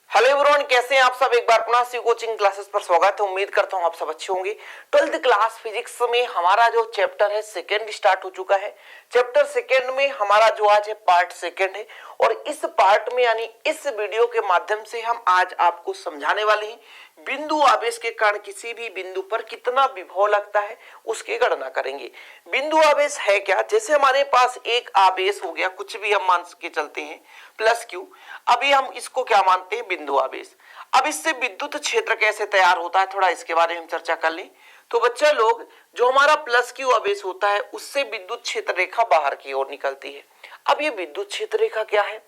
Hello everyone, कैसे हैं आप सब। एक बार पुनः सी कोचिंग क्लासेस पर स्वागत है। उम्मीद करता हूं आप सब अच्छे होंगे। 12th क्लास फिजिक्स में हमारा जो चैप्टर है सेकंड स्टार्ट हो चुका है। चैप्टर सेकंड में हमारा जो आज है पार्ट सेकंड है और इस पार्ट में यानी इस वीडियो के माध्यम से हम आज आपको समझाने वाले हैं बिंदु आवेश के कारण किसी भी बिंदु पर कितना विभव लगता है उसकी गणना करेंगे। बिंदु आवेश है क्या? जैसे हमारे पास एक आवेश हो गया, कुछ भी हम मान के चलते हैं प्लस क्यू। अभी हम इसको क्या मानते हैं? बिंदु आवेश। अब इससे विद्युत क्षेत्र कैसे तैयार होता है, थोड़ा इसके बारे में हम चर्चा कर लें। तो बच्चे लोग, जो हमारा प्लस क्यू आवेश होता है उससे विद्युत क्षेत्र रेखा बाहर की ओर निकलती है। अब ये विद्युत क्षेत्र रेखा क्या है?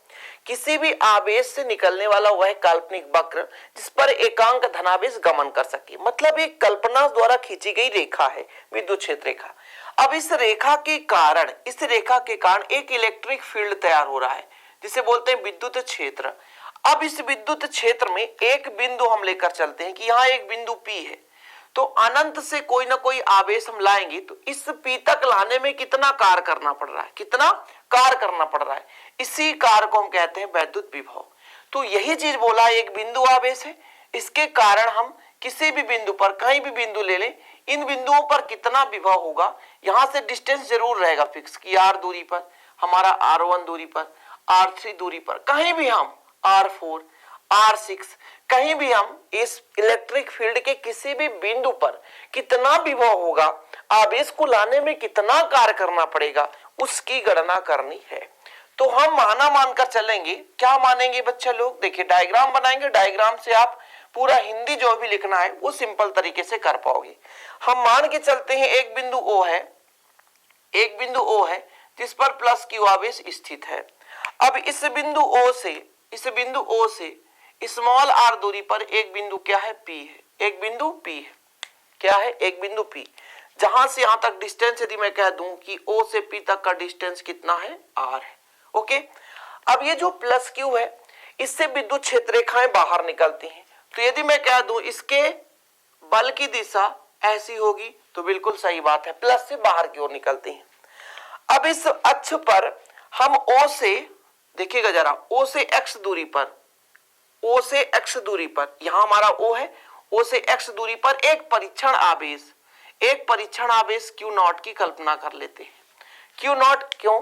किसी भी आवेश से निकलने वाला वह काल्पनिक वक्र जिस पर एकांक धनावेश गमन कर सके, मतलब एक कल्पना द्वारा खींची गई रेखा है विद्युत क्षेत्र रेखा। अब इस रेखा के कारण एक इलेक्ट्रिक फील्ड तैयार हो रहा है जिसे बोलते हैं विद्युत क्षेत्र। अब इस विद्युत क्षेत्र में एक बिंदु हम लेकर चलते हैं कि यहाँ एक बिंदु P है, तो अनंत से कोई ना कोई आवेश हम लाएंगे तो इस P तक लाने में कितना कार्य करना पड़ रहा है, कितना कार्य करना पड़ रहा है, इसी कार्य को हम कहते हैं वैद्युत विभव। तो यही चीज बोला, एक बिंदु आवेश है, इसके कारण हम किसी भी बिंदु पर, कहीं भी बिंदु ले लें, इन बिंदुओं पर कितना विभव होगा। यहां से डिस्टेंस जरूर रहेगा फिक्स कि R दूरी पर, हमारा R1 दूरी पर, R3 दूरी पर, कहीं भी हम R4, R6, कहीं भी हम इस इलेक्ट्रिक फील्ड के किसी भी बिंदु पर कितना विभव होगा, आवेश को लाने में कितना कार्य करना पड़ेगा, उसकी गणना करनी है। तो हम मानकर चलेंगे। क्या मानेंगे बच्चे लोग? देखिए, डायग्राम बनाएंगे। डायग्राम से आप पूरा हिंदी जो भी लिखना है वो सिंपल तरीके से कर पाओगे। हम मान के चलते हैं एक बिंदु O है, एक बिंदु O है जिस पर प्लस क्यू आवेश स्थित है। अब इस बिंदु O से स्मॉल r दूरी पर एक बिंदु क्या है? P है। एक बिंदु P है। क्या है? एक बिंदु P। जहां से यहां तक डिस्टेंस यदि मैं कह दूं कि O से P तक का डिस्टेंस कितना है? R है। ओके। अब ये जो प्लस क्यू है इससे विद्युत क्षेत्र रेखाएं बाहर निकलती हैं। तो यदि मैं कह दूं इसके बल की दिशा ऐसी होगी तो बिल्कुल सही बात है, प्लस से बाहर की ओर निकलती हैं। अब इस अक्ष पर हम O से, देखिएगा जरा, O से x दूरी पर, O से x दूरी पर, यहां हमारा O है, O से x दूरी पर एक परीक्षण आवेश Q0 की कल्पना कर लेते हैं। Q0 क्यों?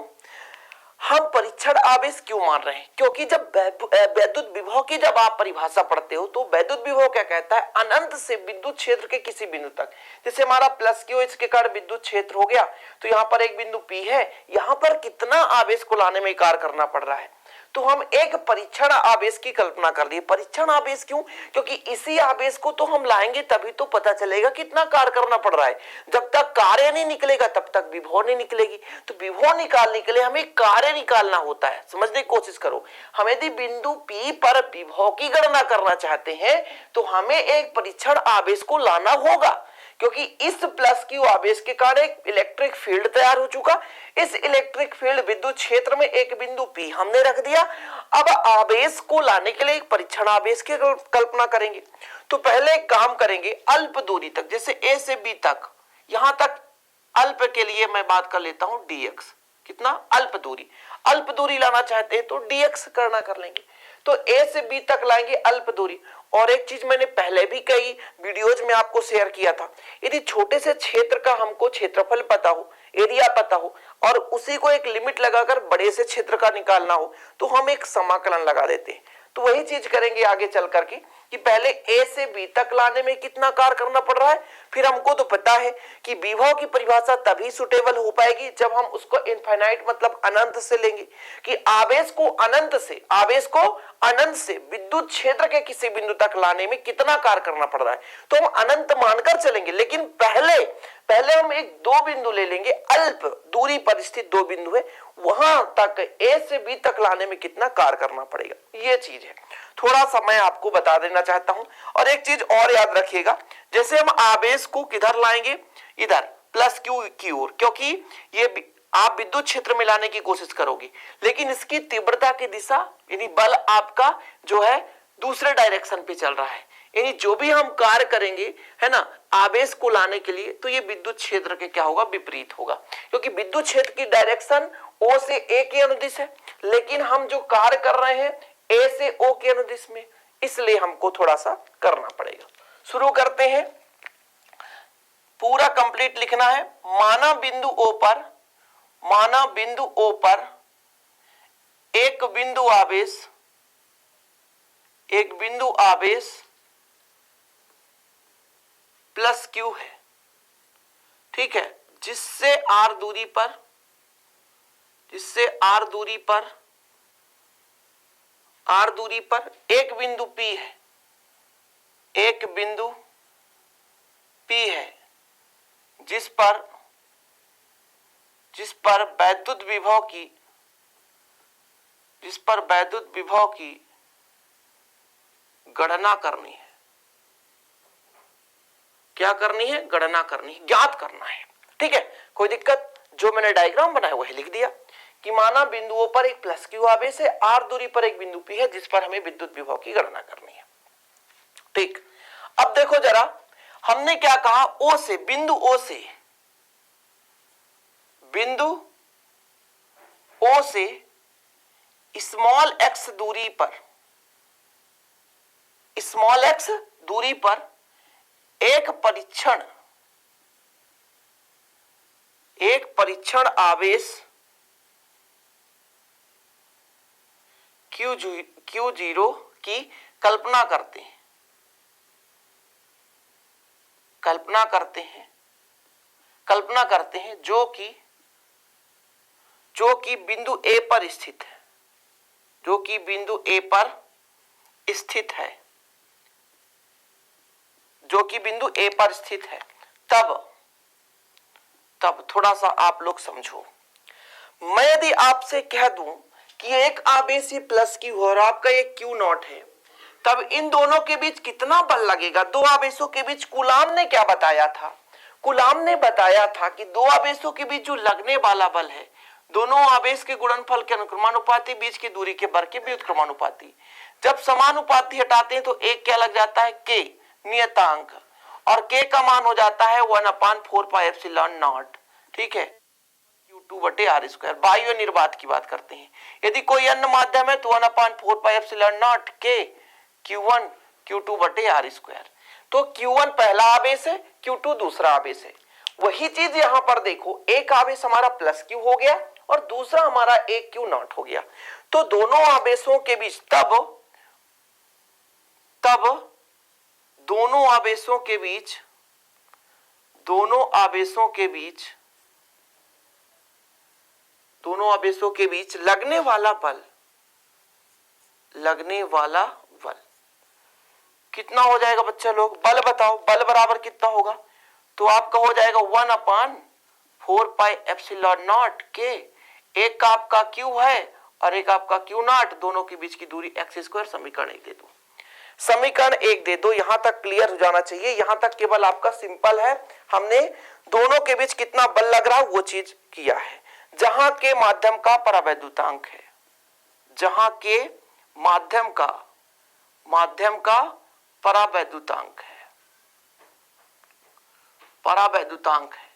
हम परीक्षण आवेश क्यों मान रहे हैं? क्योंकि जब वैद्युत विभव की जब आप परिभाषा पढ़ते हो तो वैद्युत विभव क्या कहता है? अनंत से विद्युत क्षेत्र के किसी बिंदु तक। जैसे हमारा प्लस क्यू, इसके कारण विद्युत क्षेत्र हो गया, तो यहाँ पर एक बिंदु P है, यहाँ पर कितना आवेश को लाने में कार्य करना पड़ रहा है। तो हम एक परीक्षण आवेश की कल्पना कर लिए। परीक्षण आवेश क्यों? क्योंकि इसी आवेश को तो हम लाएंगे तभी तो पता चलेगा कितना कार्य करना पड़ रहा है। जब तक कार्य नहीं निकलेगा तब तक विभव नहीं निकलेगी। तो विभव निकालने के लिए हमें कार्य निकालना होता है। समझने की कोशिश करो। हम यदि बिंदु P पर विभव की गणना करना चाहते हैं तो हमें एक परीक्षण आवेश को लाना होगा, क्योंकि इस प्लस क्यू आवेश के कारण एक इलेक्ट्रिक फील्ड तैयार हो चुका। इस इलेक्ट्रिक फील्ड विद्युत क्षेत्र में एक बिंदु P हमने रख दिया। अब आवेश को लाने के लिए एक परीक्षण आवेश की कल्पना करेंगे। तो पहले एक काम करेंगे, अल्प दूरी तक, जैसे A से B तक, यहां तक अल्प के लिए मैं बात कर लेता हूं dx। कितना? अल्प दूरी लाना चाहते हैं तो dx करना कर लेंगे। तो A से B तक लाएंगे अल्प दूरी। और एक चीज मैंने पहले भी कई वीडियोज में आपको शेयर किया था, यदि छोटे से क्षेत्र का हमको क्षेत्रफल पता हो, एरिया पता हो, और उसी को एक लिमिट लगाकर बड़े से क्षेत्र का निकालना हो तो हम एक समाकलन लगा देते हैं। तो वही चीज करेंगे आगे चल करके कि पहले A से B तक लाने में कितना कार्य करना पड़ रहा है। फिर हमको तो पता है कि विभव की परिभाषा तभी सुटेबल हो पाएगी जब हम उसको इनफाइनाइट मतलब अनंत से लेंगे, कि आवेश को अनंत से विद्युत क्षेत्र के किसी बिंदु तक लाने में कितना कार्य करना पड़ रहा है। तो हम अनंत मानकर चलेंगे, लेकिन पहले हम एक दो बिंदु ले लेंगे, अल्प दूरी पर स्थित दो बिंदु है, वहां तक A से B तक लाने में कितना कार्य करना पड़ेगा, ये चीज है। थोड़ा सा मैं आपको बता देना चाहता हूं। और एक चीज और याद रखिएगा, जैसे हम आवेश को किधर लाएंगे? इधर प्लस क्यू की ओर, क्योंकि ये आप विद्युत क्षेत्र में लाने की कोशिश करोगे, लेकिन इसकी तीव्रता की दिशा यानी बल आपका जो है दूसरे डायरेक्शन पे चल रहा है। यानी जो भी हम कार्य करेंगे, है ना, आवेश को लाने के लिए, तो ये विद्युत क्षेत्र के क्या होगा? विपरीत होगा, क्योंकि विद्युत क्षेत्र की डायरेक्शन O से A के अनुदिश है, लेकिन हम जो कार्य कर रहे हैं A से O के अनुदिश में। इसलिए हमको थोड़ा सा करना पड़ेगा। शुरू करते हैं, पूरा कंप्लीट लिखना है। माना बिंदु O पर एक बिंदु आवेश प्लस Q है, ठीक है, जिससे R दूरी पर एक बिंदु P है, जिस पर वैद्युत विभव की गणना करनी है। क्या करनी है? गणना करनी है, ज्ञात करना है। ठीक है, कोई दिक्कत? जो मैंने डायग्राम बनाया वही लिख दिया कि माना बिंदुओं पर एक प्लस Q आवेश है, R दूरी पर एक बिंदु P है, जिस पर हमें विद्युत विभव की गणना करनी है। ठीक, अब देखो जरा, हमने क्या कहा? बिंदु O से स्मॉल x दूरी पर एक परीक्षण आवेश Q0 की कल्पना करते हैं जो कि बिंदु A पर स्थित है, तब थोड़ा सा आप लोग समझो। मैं यदि आपसे कह दूं कि एक आवेश प्लस Q और आपका एक Q0 है, तब इन दोनों के बीच कितना बल लगेगा? दो आवेशों के बीच कूलाम ने क्या बताया था? कूलाम ने बताया था कि दो आवेशों के बीच जो लगने वाला बल है, दोनों आवेश के गुणनफल के अनुक्रमानुपाती, बीच की दूरी के वर्ग के व्युत्क्रमानुपाती। जब समानुपाती हटाते हैं तो एक क्या लग जाता है? K नियतांक, और K का मान हो जाता है 1/4πε0। ठीक है, Q2/r²। वायु निर्वात की बात करते हैं। यदि कोई अन्य माध्यम है तो 1/4πε0 K Q1 Q2/r²। तो Q1 पहला आवेश है, Q2 दूसरा आवेश है। वही चीज यहां पर देखो, एक आवेश हमारा प्लस Q हो गया और दूसरा हमारा एक Q0 हो गया। तो दोनों आवेशों के बीच दोनों आवेशों के बीच लगने वाला बल कितना हो जाएगा बच्चा लोग? बल बताओ, बल बराबर कितना होगा? तो आपका हो जाएगा 1/4πε0 K। एक का आपका Q है और एक आपका Q0, दोनों के बीच की दूरी x²। समीकरण 1 दे दो। यहां तक क्लियर हो जाना चाहिए। यहां तक केवल आपका सिंपल है, हमने दोनों के बीच कितना बल लग रहा है वो चीज किया है। जहां के माध्यम का परावैद्युतांक है, परावैद्युतांक है।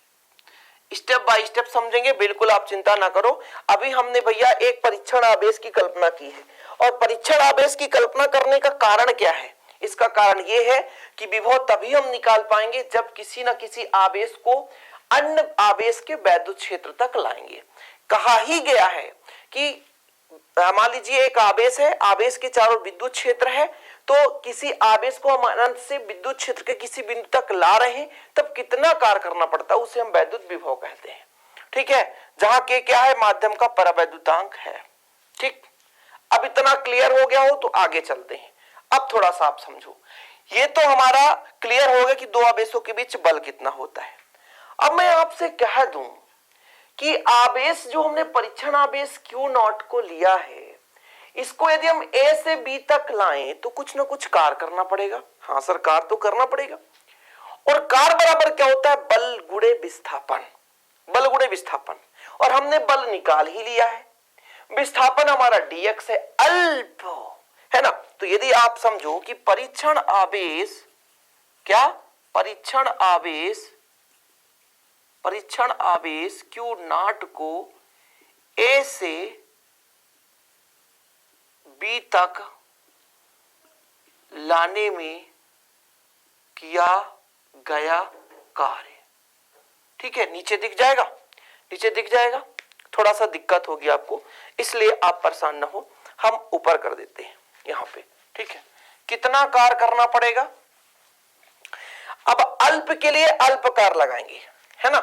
स्टेप बाय स्टेप समझेंगे, बिल्कुल आप चिंता ना करो। अभी हमने भैया एक परीक्षण आवेश की कल्पना की है, और परीक्षण आवेश की कल्पना करने का कारण क्या है? इसका कारण यह है कि विभव तभी हम निकाल पाएंगे जब किसी न किसी आवेश को अन्य आवेश के वैद्युत क्षेत्र तक लाएंगे। कहा ही गया है कि मान लीजिए एक आवेश है, आवेश के चारों विद्युत क्षेत्र है, तो किसी आवेश को हम अनंत से विद्युत क्षेत्र के किसी बिंदु तक ला रहे हैं, तब कितना कार्य करना पड़ता है उसे हम वैद्युत विभव कहते हैं। ठीक है, जहां के क्या है? माध्यम का परावैद्युतांक है। ठीक, अब इतना क्लियर हो गया हो तो आगे चलते हैं। अब थोड़ा सा आप समझो, ये तो हमारा क्लियर हो गया कि दो आवेशों के बीच बल कितना होता है। अब मैं आपसे कह दूं कि आवेश जो हमने परीक्षण आवेश Q0 को लिया है, इसको यदि हम A से B तक लाएं तो कुछ ना कुछ कार्य करना पड़ेगा। हाँ सर, कार्य तो करना पड़ेगा। और कार्य बराबर क्या होता है? बल गुणे विस्थापन। और हमने बल निकाल ही लिया है। विस्थापन हमारा dx है, अल्प है ना। तो यदि आप समझो कि परीक्षण आवेश Q0 को A से B तक लाने में किया गया कार्य। ठीक है, नीचे दिख जाएगा, नीचे दिख जाएगा, थोड़ा सा दिक्कत होगी आपको, इसलिए आप परेशान ना हो, हम ऊपर कर देते हैं यहां पे। ठीक है, कितना कार्य करना पड़ेगा? अब अल्प के लिए अल्पकार लगाएंगे, है ना,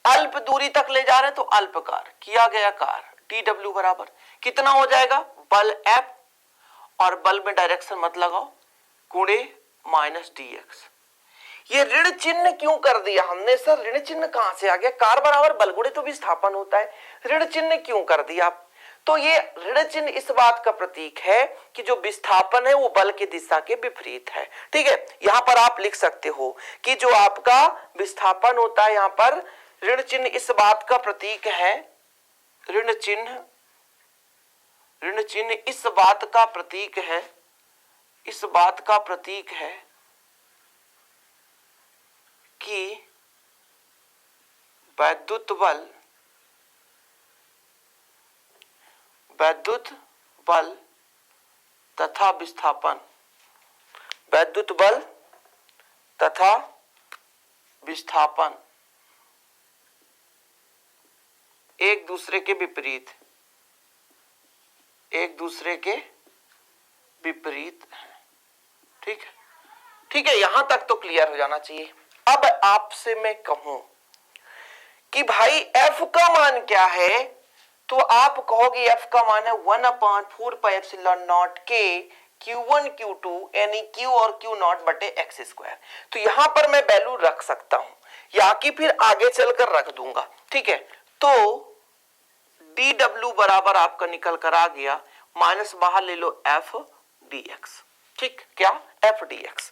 अल्प दूरी तक ले जा रहे हैं तो अल्पकार, किया गया कार्य TW बराबर कितना हो जाएगा? बल F, और बल में डायरेक्शन मत लगाओ, गुणे माइनस dx। ये ऋण चिन्ह क्यों कर दिया हमने सर? ऋण चिन्ह कहां से आ गया? कार बराबर बल गुणे तो विस्थापन होता है, ऋण चिन्ह क्यों कर दिया? तो ये ऋण चिन्ह इस बात का प्रतीक है कि जो विस्थापन है वो बल की दिशा के विपरीत है। ठीक है, यहां पर आप लिख सकते हो कि जो आपका विस्थापन होता है, यहां पर ऋण चिन्ह इस बात का प्रतीक है, ऋण चिन्ह इस बात का प्रतीक है, इस बात का प्रतीक है कि विद्युत बल तथा विस्थापन, विद्युत बल तथा विस्थापन एक दूसरे के विपरीत, एक दूसरे के विपरीत है। ठीक है, ठीक है, यहां तक तो क्लियर हो जाना चाहिए। अब आपसे मैं कहूं कि भाई F का मान क्या है, तो आप कहोगे F का मान है 1/4πε0 के Q1 Q2 यानी Q और Q0 बटे x स्क्वायर। तो यहां पर मैं वैल्यू रख सकता हूं या कि फिर आगे चलकर रख दूंगा। ठीक है, तो dw बराबर आपका निकल कर आ गया, माइनस बाहर ले लो f dx। ठीक, क्या? f dx,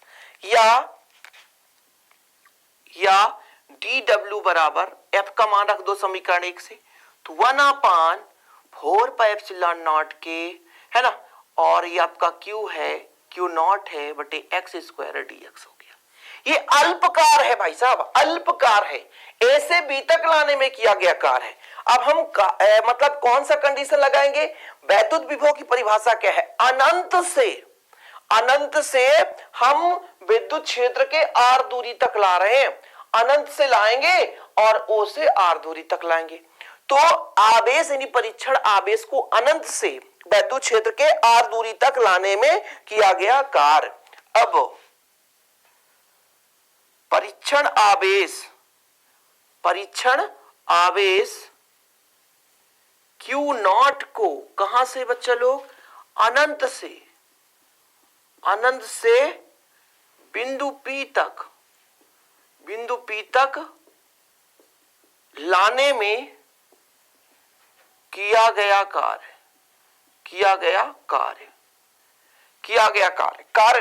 या dw बराबर f का मान रख दो समीकरण 1 से, तो 1/4πε0 के, है ना, और ये आपका q है, Q0 है बटे x स्क्वायर dx हो गया। ये अल्पकार है भाई साहब, अल्पकार है, ए से बी तक लाने में किया गया कार्य है। अब हम मतलब कौन सा कंडीशन लगाएंगे? वैद्युत विभव की परिभाषा क्या है? अनंत से हम विद्युत क्षेत्र के r दूरी तक ला रहे हैं, अनंत से लाएंगे और O से r दूरी तक लाएंगे। तो आवेश यानी परीक्षण आवेश को अनंत से वैद्युत क्षेत्र के r दूरी तक लाने में किया गया कार्य। अब परीक्षण आवेश Q0 को कहां से बच्चा लोग? अनंत से बिंदु P तक लाने में किया गया कार्य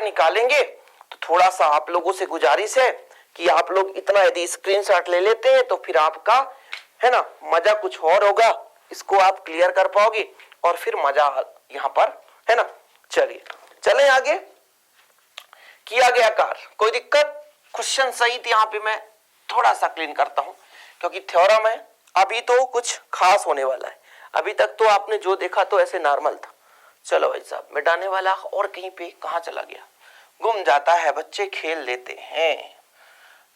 निकालेंगे। तो थोड़ा सा आप लोगों से गुजारिश है कि आप लोग इतना यदि स्क्रीनशॉट ले लेते हैं तो फिर आपका, है ना, मजा कुछ और होगा, इसको आप क्लियर कर पाओगे और फिर मजा यहां पर, है ना। चलिए चलें आगे। किया गया कार्य, कोई दिक्कत? क्वेश्चन सहित यहां पे मैं थोड़ा सा क्लीन करता हूं क्योंकि थ्योरम है, अभी तो कुछ खास होने वाला है। अभी तक तो आपने जो देखा तो ऐसे नॉर्मल था। चलो भाई साहब, मिटाने वाला और कहीं पे कहां चला गया? गुम जाता है, बच्चे खेल लेते हैं।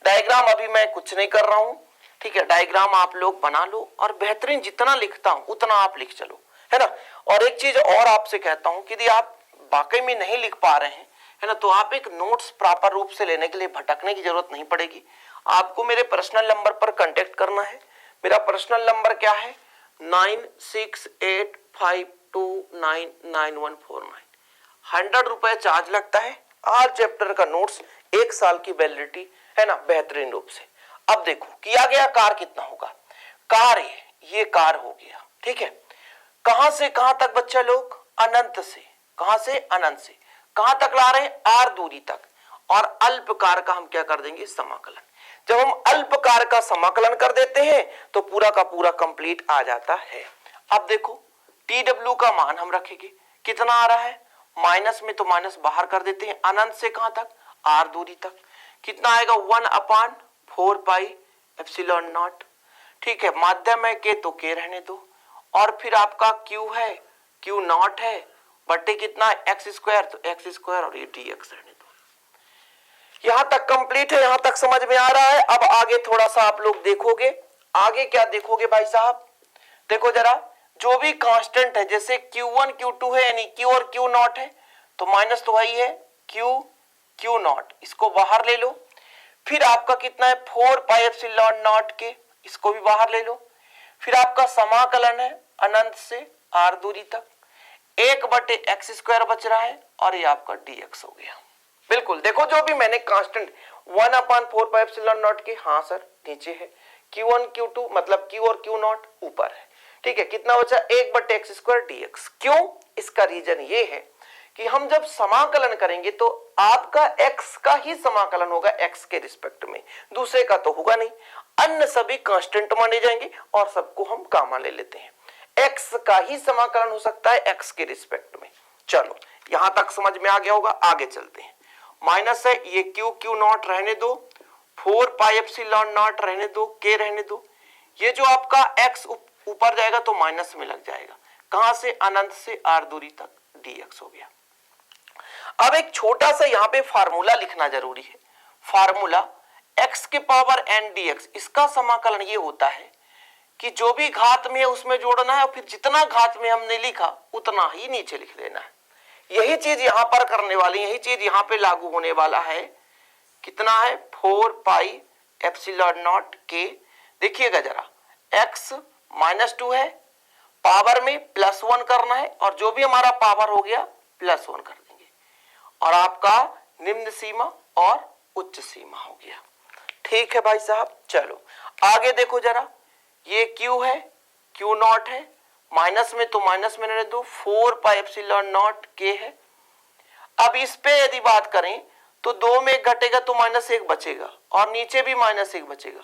डायग्राम अभी मैं कुछ नहीं कर रहा हूं, ठीक है, डायग्राम आप लोग बना लो और बेहतरीन जितना लिखता हूं उतना आप लिख चलो, है ना। और एक चीज और आपसे कहता हूं कि यदि आप वाकई में नहीं लिख पा रहे हैं, है ना, तो आप एक नोट्स प्रॉपर रूप से लेने के लिए भटकने की जरूरत नहीं पड़ेगी। आपको मेरे पर्सनल नंबर पर कांटेक्ट करना है। मेरा पर्सनल नंबर क्या है? 9685299149। 100 रुपए चार्ज लगता है। आल चैप्टर का नोट्स 1 साल की वैलिडिटी, है ना, बेहतरीन रूप से। अब देखो किया गया कार्य कितना होगा? कार्य, ये कार्य हो गया, ठीक है। कहां से कहां तक बच्चा लोग? अनंत से। कहां से? अनंत से। कहां तक ला रहे हैं? r दूरी तक। और अल्प कार्य का हम क्या कर देंगे? समाकलन। जब हम अल्प कार्य का समाकलन कर देते हैं तो पूरा का पूरा कंप्लीट आ जाता है। अब देखो TW का मान हम रखेंगे, कितना आ रहा है? माइनस में तो माइनस बाहर कर देते हैं। अनंत से कहां तक? r दूरी तक। कितना आएगा? 1/4πε0। ठीक है, माध्यम है के तो के रहने दो। और फिर आपका Q है, Q0 है, बटे कितना एक्स स्क्वायर, तो एक्स स्क्वायर और ये डी एक्स रहने दो। यहां तक कंप्लीट है, यहां तक समझ में आ रहा है। अब आगे थोड़ा सा आप लोग देखोगे, आगे क्या देखोगे भाई साहब, देखो जरा, जो भी कांस्टेंट है, जैसे Q1 Q2 है यानी Q और Q नॉट है, तो माइनस तो वही है Q नॉट, इसको बाहर ले लो। फिर आपका कितना है 4 पाई एप्सिलॉन नॉट के, इसको भी बाहर ले लो। फिर आपका समाकलन है अनंत से r दूरी तक, 1/x² बच रहा है और ये आपका dx हो गया। बिल्कुल देखो, जो भी मैंने कांस्टेंट 1/4 पाई एप्सिलॉन नॉट के, हाँ सर नीचे है, Q1 Q2 मतलब Q और Q नॉट ऊपर है, ठीक है। कितना बचा 1/x² dx। क्यों? इसका रीजन ये है कि हम जब समाकलन करेंगे तो आपका x का ही समाकलन होगा x के रिस्पेक्ट में, दूसरे का तो होगा नहीं। अन्य सभी कांस्टेंट माने जाएंगे और सबको हम कॉमन ले लेते हैं, x का ही समाकलन हो सकता है x के रिस्पेक्ट में। चलो यहां तक समझ में आ गया होगा, आगे चलते हैं। माइनस है, ये Q नॉट रहने दो, 4 पाई एप्सिलॉन नॉट रहने दो, k रहने दो। ये जो आपका x ऊपर जाएगा तो माइनस में लग जाएगा, कहां से अनंत से r दूरी तक dx हो गया। अब एक छोटा सा यहाँ पे फार्मूला लिखना जरूरी है, फार्मूला x के पावर n dx, इसका समाकलन ये होता है कि जो भी घात में है उसमें जोड़ना है और फिर जितना घात में हमने लिखा उतना ही नीचे लिख देना है। यही चीज यहां पर करने वाली, यही चीज यहां पे लागू होने वाला है। कितना है 4 पाई एप्सिलॉन नॉट के, देखिएगा जरा, x -2 है, पावर में +1 करना है और जो भी हमारा पावर हो गया +1 कर देंगे और आपका निम्न सीमा और उच्च सीमा हो गया। ठीक है भाई साहब, चलो आगे देखो जरा, ये Q है, Q नॉट है, माइनस में तो माइनस में रहने दो, 4 पाई एप्सिलॉन नॉट के है। अब इस पे यदि बात करें तो 2 में घटेगा तो -1 बचेगा और नीचे भी -1 बचेगा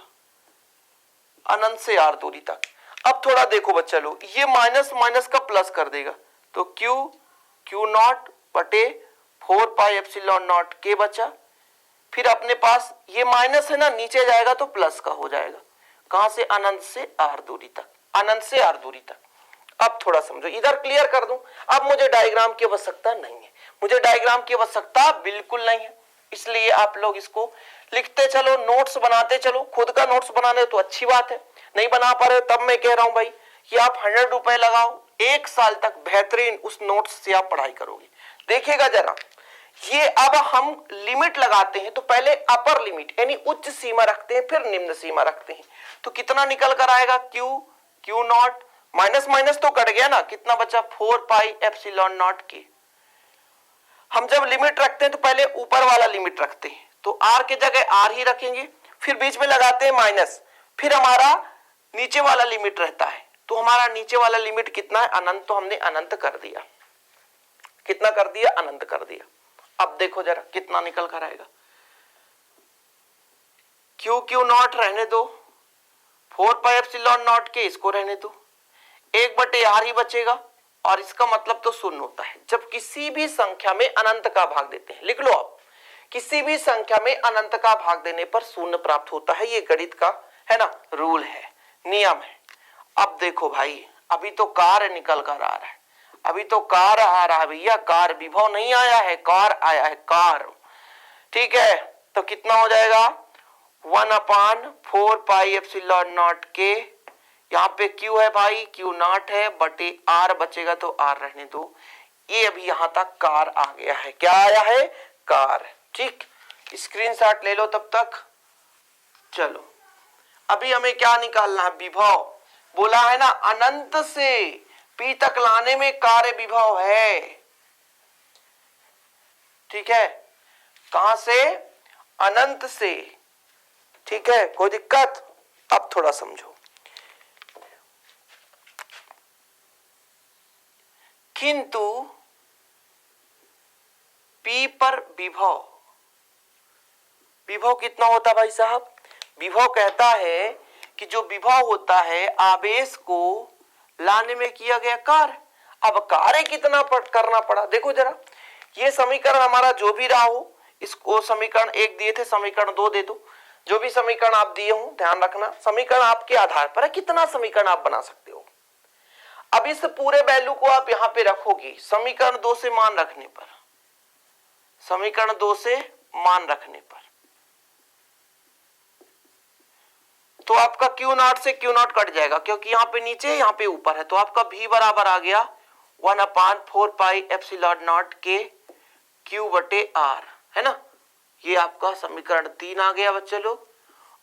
अनंत से r दूरी तक। अब थोड़ा देखो बच्चा लोग, ये माइनस माइनस का प्लस कर देगा तो Q नॉट बटे 4 पाई एप्सिलॉन नॉट के बचा। फिर अपने पास ये माइनस है ना, नीचे जाएगा तो प्लस का हो जाएगा, कहां से अनंत से r दूरी तक, अनंत से r दूरी तक। अब थोड़ा समझो, इधर क्लियर कर दूं। अब मुझे डायग्राम की आवश्यकता नहीं है, मुझे डायग्राम की आवश्यकता बिल्कुल नहीं है, इसलिए आप लोग इसको लिखते चलो, नोट्स बनाते चलो। खुद का नोट्स बनाने तो अच्छी बात है, नहीं बना पा रहे तब मैं कह रहा हूं भाई कि आप 100 रुपए लगाओ, 1 साल तक बेहतरीन उस नोट्स से आप पढ़ाई करोगे। देखिएगा जरा, ये अब हम लिमिट लगाते हैं तो पहले अपर लिमिट यानी उच्च सीमा रखते हैं, फिर निम्न सीमा रखते हैं। तो कितना निकल कर आएगा Q नॉट, माइनस माइनस तो कट गया ना, कितना बचा 4 पाई एप्सिलॉन नॉट के। हम जब लिमिट रखते हैं तो पहले ऊपर वाला लिमिट रखते हैं, तो r की जगह r ही रखेंगे, फिर बीच में लगाते हैं माइनस, फिर हमारा नीचे वाला लिमिट रहता है। तो हमारा नीचे वाला लिमिट कितना है अनंत, तो हमने अनंत कर दिया। कितना कर दिया? अनंत कर दिया। अब देखो जरा कितना निकल कर आएगा, Q नॉट रहने दो, 4 पाई एप्सिलॉन नॉट के इसको रहने दो, 1/r ही बचेगा और इसका मतलब तो शून्य होता है जब किसी भी संख्या में अनंत का भाग देते हैं। लिख लो आप, किसी भी संख्या में अनंत का भाग देने पर शून्य प्राप्त होता है, ये गणित का है ना रूल है, नियम है। अब देखो भाई, अभी तो कार्य निकल कर आ रहा है, अभी तो कार्य आ रहा है भैया, कार्य विभव नहीं आया है, कार्य आया है, कार्य। ठीक है, तो कितना हो जाएगा 1/4 पाई एप्सिलॉन नॉट के, यहाँ पे Q है भाई, Q नॉट है, बटे R बचेगा तो R रहने दो। ये अभी यहां तक कार आ गया है, क्या आया है? कार। ठीक, स्क्रीनशॉट ले लो तब तक। चलो अभी हमें क्या निकालना है? विभव। बोला है ना अनंत से P तक लाने में कार्य विभव है। ठीक है, कहां से? अनंत से। ठीक है, कोई दिक्कत? अब थोड़ा समझो, किंतु P पर विभव, विभव कितना होता भाई साहब? विभव कहता है कि जो विभव होता है आवेश को लाने में किया गया कार्य। अब कार्य कितना करना पड़ा देखो जरा, ये समीकरण हमारा जो भी रहा हो, इसको समीकरण 1 दिए थे, समीकरण 2 दे दो, जो भी समीकरण आप दिए हो ध्यान रखना, समीकरण आपके आधार पर है, कितना समीकरण आप बना सकते हो। अब इस पूरे वैल्यू को आप यहां पे रखोगे समीकरण 2 से मान रखने पर, समीकरण 2 से मान रखने पर, तो आपका Q0 से Q0 कट जाएगा क्योंकि यहाँ पे नीचे यहाँ पे ऊपर है, तो आपका V बराबर आ गया 1/4 पाई एप्सिलॉन नॉट के Q/R, है ना। ये आपका समीकरण 3 आ गया बच्चे लोग,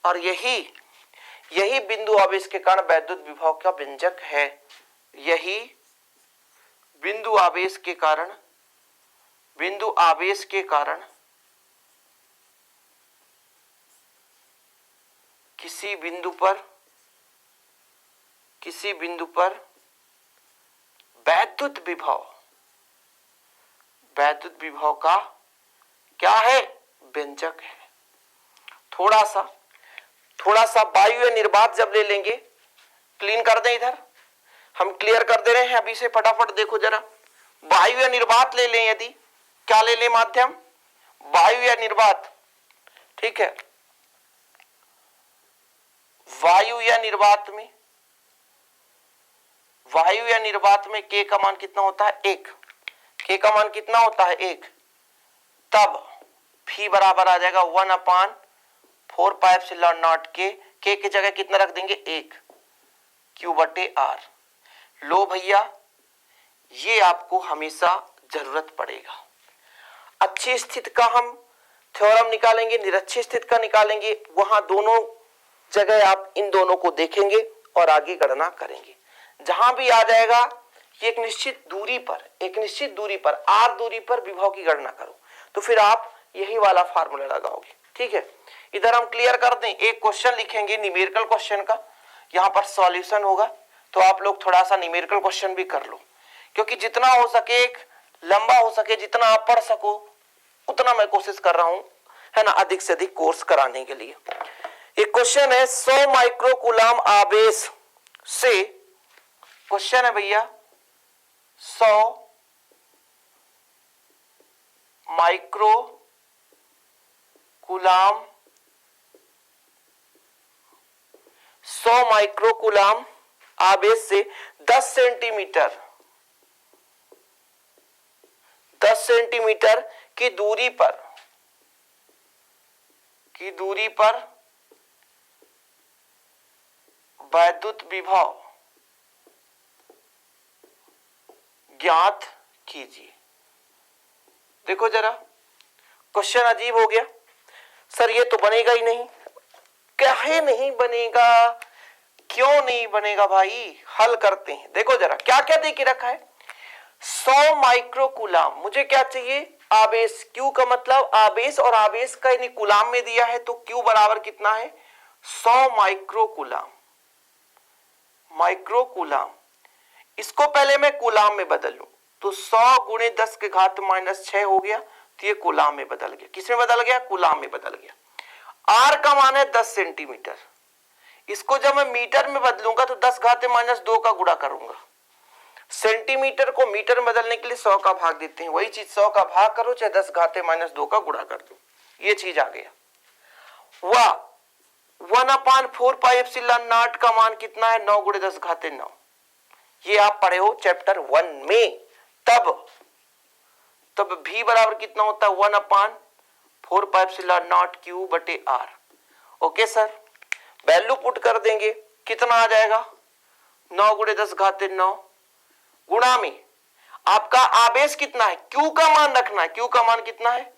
और यही बिंदु आवेश के कारण वैद्युत विभव का व्यंजक है। यही बिंदु आवेश के कारण किसी बिंदु पर वैद्युत विभव का क्या है, व्यंजक है। थोड़ा सा वायु या निर्वात जब ले लेंगे, क्लीन कर दें, इधर हम क्लियर कर दे रहे हैं अभी से, फटाफट देखो जरा। वायु या निर्वात ले लें, यदि क्या ले लें, माध्यम वायु या निर्वात, ठीक है। वायु या निर्वात में के का मान कितना होता है, 1। के का मान कितना होता है, 1। तब फी बराबर आ जाएगा 1/4 पाई एप्सिलॉन नॉट के की जगह कितना रख देंगे, 1 Q/R। लो भैया, ये आपको हमेशा जरूरत पड़ेगा। अच्छी स्थिति का हम थ्योरम निकालेंगे, निरक्षी स्थिति का निकालेंगे, वहां दोनों जगह आप इन दोनों को देखेंगे और आगे गणना करेंगे। जहां भी आ जाएगा कि एक निश्चित दूरी पर r दूरी पर विभव की गणना करो, तो फिर आप यही वाला फार्मूला लगाओगे, ठीक है। इधर हम क्लियर कर दें, एक क्वेश्चन लिखेंगे न्यूमेरिकल क्वेश्चन का, यहाँ पर सॉल्यूशन होगा, तो आप लोग थोड़ा सा न्यूमेरिकल क्वेश्चन भी कर लो, क्योंकि जितना हो सके लंबा हो सके, जितना आप पढ़ सको उतना मैं कोशिश कर रहा हूं, है ना, अधिक से अधिक कोर्स कराने के लिए। एक क्वेश्चन है 100 माइक्रोकूलम आवेश से, क्वेश्चन है भैया 100 माइक्रोकूलम आवेश से 10 सेंटीमीटर की दूरी पर वैद्युत विभव ज्ञात कीजिए। देखो जरा, क्वेश्चन अजीब हो गया सर, ये तो बनेगा ही नहीं। काहे नहीं बनेगा, क्यों नहीं बनेगा भाई, हल करते हैं। देखो जरा क्या क्या दे के रखा है, 100 माइक्रोकूलम, मुझे क्या चाहिए, आवेश। Q का मतलब आवेश, और आवेश का यानी कूलम में दिया है, तो Q बराबर कितना है, 100 माइक्रोकूलम। इसको पहले मैं कूलम में बदल लूं, तो 100 गुणे 10 के घात -6 हो गया, तो ये कूलम में बदल गया। किसमें बदल गया, कूलम में बदल गया। R का मान है 10 सेंटीमीटर, इसको जब मैं मीटर में बदलूंगा तो 10 घात -2 का गुणा करूंगा। सेंटीमीटर को मीटर में बदलने के लिए 100 का भाग देते हैं, वही चीज 100 का भाग करो चाहे 10 घात -2 का गुणा कर दो, ये चीज आ गया। वाह, 1/4 पाई एप्सिलॉन नॉट का मान कितना है, 9 गुणे 10 घात 9। ये आप पढ़े हो चैप्टर 1 में। तब V बराबर कितना होता है, 1/4 pi epsilon not Q/R। Okay sir, value put कर देंगे, कितना आ जाएगा, 9 गुणे 10 घात 9 गुणा में आपका आवेश कितना है, Q का मान रखना है। Q का मान कितना है,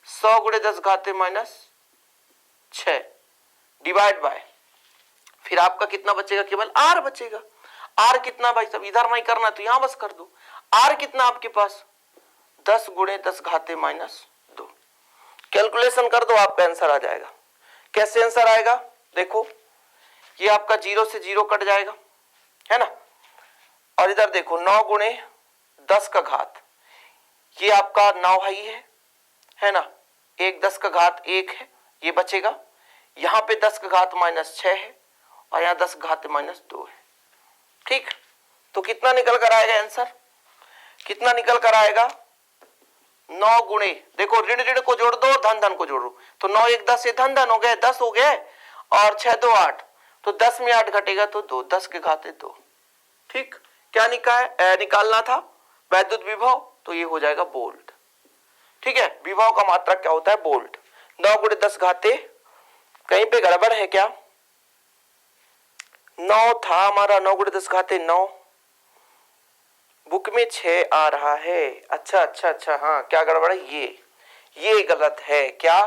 100 गुणे 10 घात -6 डिवाइड बाय, फिर आपका कितना बचेगा, केवल R बचेगा। R कितना भाई सब, इधर नहीं करना तो यहां बस कर दो। R कितना आपके पास, 10 गुणे 10 घात -2। कैलकुलेशन कर दो, आपका आंसर आ जाएगा। कैसे आंसर आएगा, देखो ये आपका 0 से 0 कट जाएगा, है ना, और इधर देखो 9 गुणे 10 का घात, ये आपका 9 है ना, 1 10 का घात 1 है, ये बचेगा। यहाँ पे 10 का घात -6 है, और यहाँ 10 घात -2 है, ठीक। तो कितना निकल कर आएगा आंसर, कितना निकल कर आएगा, 9 गुणे, देखो ऋण को जोड़ दो, धन को जोड़ो, तो 9 1 10 ये धन हो गए, 10 हो गए, और 6 2 8, तो 10 में 8 घटेगा तो 2, 10 के घाते 2, ठीक। क्या निकालना था वैद्युत विभव, तो ये हो जाएगा वोल्ट। ठीक है, विभव का मात्रक क्या होता है वोल्ट। 9 गुणे 10 घाते, कहीं पे गड़बड़ है क्या, 9 था हमारा, 9 गुणे 10 घाते 9, बुक में 6 आ रहा है। अच्छा, हाँ क्या गड़बड़ है, ये गलत है। क्या,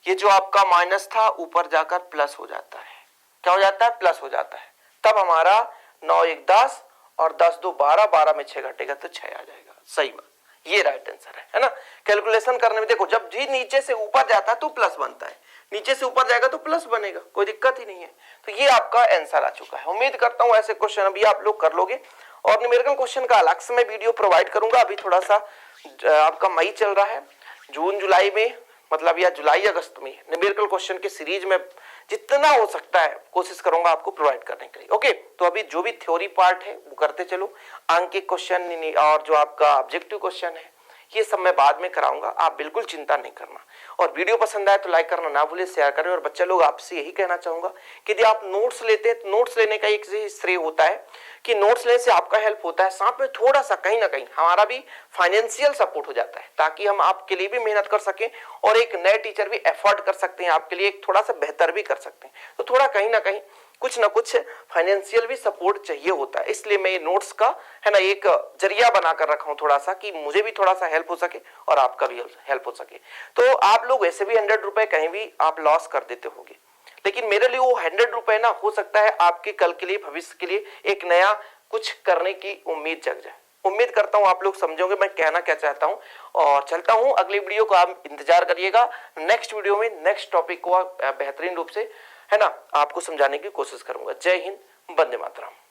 ये जो आपका माइनस था ऊपर जाकर प्लस हो जाता है। क्या हो जाता है, प्लस हो जाता है। तब हमारा 9 1 10 और 10 2 12, 12 में 6 घटेगा तो 6 आ जाएगा। सही बात, ये राइट आंसर है ना। कैलकुलेशन करने में देखो, जब जी नीचे से ऊपर जाता है तो प्लस बनता है, नीचे से ऊपर जाएगा तो प्लस बनेगा, कोई दिक्कत ही नहीं है। तो ये आपका आंसर आ चुका है। उम्मीद करता हूं ऐसे क्वेश्चन अभी आप लोग कर लोगे, और न्यूमेरिकल क्वेश्चन का अलग से मैं वीडियो प्रोवाइड करूंगा। अभी थोड़ा सा आपका मई चल रहा है, जून जुलाई में मतलब या जुलाई अगस्त में न्यूमेरिकल क्वेश्चन के सीरीज में जितना हो सकता है कोशिश करूंगा आपको प्रोवाइड करने के लिए। ओके, तो अभी जो भी थ्योरी पार्ट है वो करते चलो, अंक के क्वेश्चन और जो आपका ऑब्जेक्टिव क्वेश्चन है ये सब मैं बाद में कराऊंगा, आप बिल्कुल चिंता नहीं करना। और वीडियो पसंद आए तो लाइक करना ना भूले, शेयर करें। और बच्चे लोग आपसे यही कहना चाहूंगा कि यदि आप नोट्स लेते हैं तो नोट्स लेने का एक श्रेय होता है कि नोट्स लेने से आपका हेल्प होता है, साथ में थोड़ा सा कहीं ना कहीं हमारा भी फाइनेंशियल सपोर्ट हो जाता है, ताकि हम आपके लिए भी मेहनत कर सकें और एक नए टीचर भी एफर्ट कर सकते हैं आपके लिए, एक थोड़ा सा बेहतर भी कर सकते हैं। तो थोड़ा कहीं ना कहीं कुछ ना कुछ फाइनेंशियल भी सपोर्ट चाहिए होता है, इसलिए मैं ये नोट्स का है ना एक जरिया बनाकर रखा हूं थोड़ा सा, कि मुझे भी थोड़ा सा हेल्प हो सके और आपका भी हेल्प हो सके। तो आप लोग वैसे भी 100 रुपए कहीं भी आप लॉस कर देते होंगे, लेकिन मेरे लिए वो 100 रुपए ना हो सकता है आपके कल के लिए, भविष्य के लिए एक नया कुछ करने की उम्मीद जग जाए। उम्मीद करता हूं आप लोग समझोगे मैं कहना क्या चाहता हूं। और चलता हूं, अगली वीडियो को आप इंतजार करिएगा। नेक्स्ट वीडियो में नेक्स्ट टॉपिक को बेहतरीन रूप से है ना आपको समझाने की कोशिश करूंगा। जय हिंद, वंदे मातरम।